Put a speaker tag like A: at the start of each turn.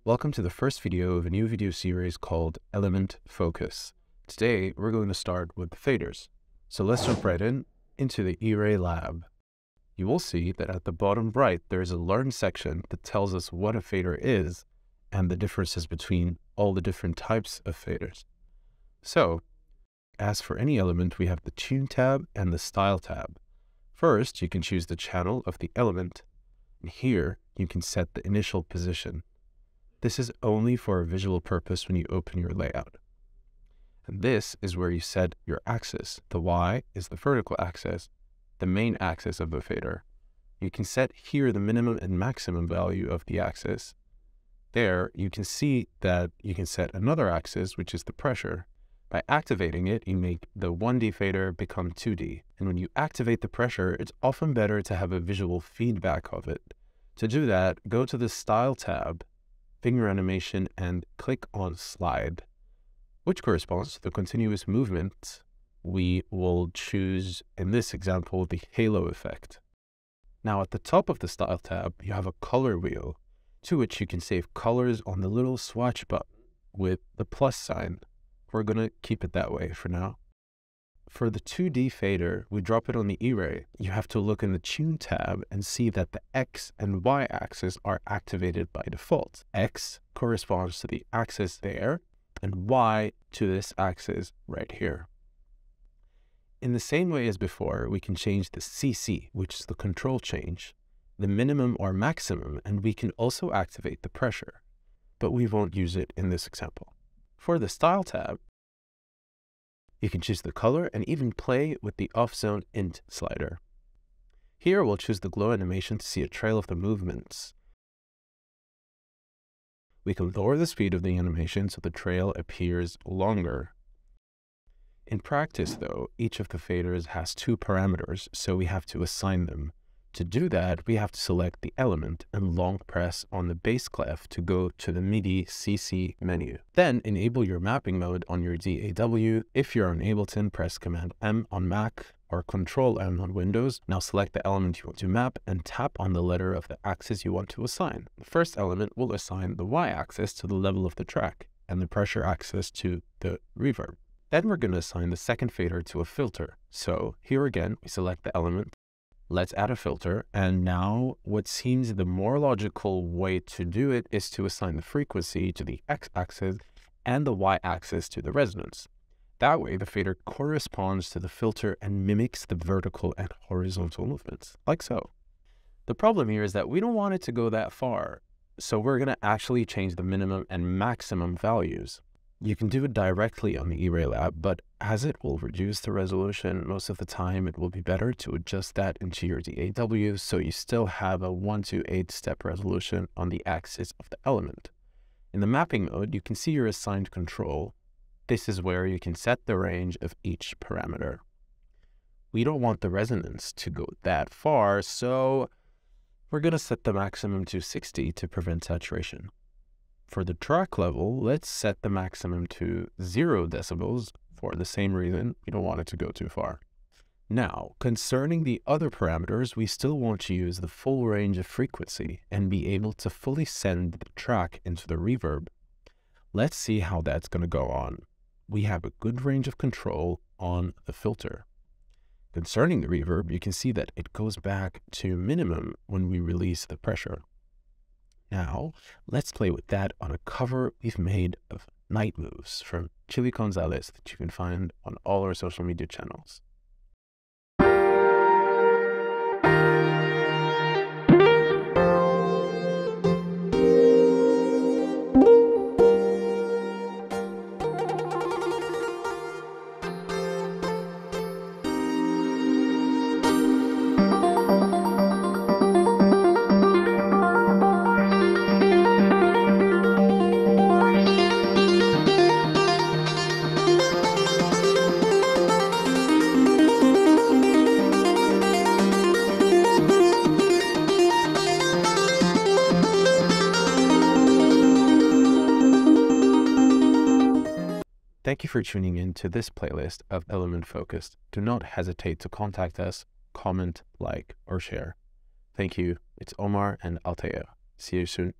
A: Welcome to the first video of a new video series called Element Focus. Today, we're going to start with the faders. So let's jump right into the ERAE lab. You will see that at the bottom right, there is a Learn section that tells us what a fader is and the differences between all the different types of faders. So, as for any element, we have the Tune tab and the Style tab. First, you can choose the channel of the element, and here you can set the initial position. This is only for a visual purpose when you open your layout. And this is where you set your axis. The Y is the vertical axis, the main axis of the fader. You can set here the minimum and maximum value of the axis. There, you can see that you can set another axis, which is the pressure. By activating it, you make the 1D fader become 2D. And when you activate the pressure, it's often better to have a visual feedback of it. To do that, go to the Style tab, finger animation, and click on Slide, which corresponds to the continuous movement. We will choose, in this example, the halo effect. Now at the top of the Style tab, you have a color wheel, to which you can save colors on the little swatch button with the plus sign. We're going to keep it that way for now. For the 2D fader, we drop it on the ERAE. You have to look in the Tune tab and see that the X and Y axis are activated by default. X corresponds to the axis there, and Y to this axis right here. In the same way as before, we can change the CC, which is the control change, the minimum or maximum, and we can also activate the pressure, but we won't use it in this example. For the Style tab, you can choose the color and even play with the off-zone int slider. Here we'll choose the glow animation to see a trail of the movements. We can lower the speed of the animation so the trail appears longer. In practice though, each of the faders has two parameters, so we have to assign them. To do that, we have to select the element and long press on the bass clef to go to the MIDI CC menu. Then enable your mapping mode on your DAW. If you're on Ableton, press Command M on Mac or Control M on Windows. Now select the element you want to map and tap on the letter of the axis you want to assign. The first element will assign the Y axis to the level of the track and the pressure axis to the reverb. Then we're going to assign the second fader to a filter. So here again, we select the element. Let's add a filter, and now what seems the more logical way to do it is to assign the frequency to the x-axis and the y-axis to the resonance. That way, the fader corresponds to the filter and mimics the vertical and horizontal movements, like so. The problem here is that we don't want it to go that far, so we're going to actually change the minimum and maximum values. You can do it directly on the ERAE lab, but as it will reduce the resolution most of the time, it will be better to adjust that into your DAW so you still have a 1 to 8 step resolution on the axis of the element. In the mapping mode, you can see your assigned control. This is where you can set the range of each parameter. We don't want the resonance to go that far, so we're going to set the maximum to 60 to prevent saturation. For the track level, let's set the maximum to 0 decibels for the same reason. We don't want it to go too far. Now, concerning the other parameters, we still want to use the full range of frequency and be able to fully send the track into the reverb. Let's see how that's going to go on. We have a good range of control on the filter. Concerning the reverb, you can see that it goes back to minimum when we release the pressure. Now, let's play with that on a cover we've made of Night Moves from Chili Gonzalez that you can find on all our social media channels. Thank you for tuning in to this playlist of Element Focused. Do not hesitate to contact us, comment, like, or share. Thank you. It's Omar and Altea. See you soon.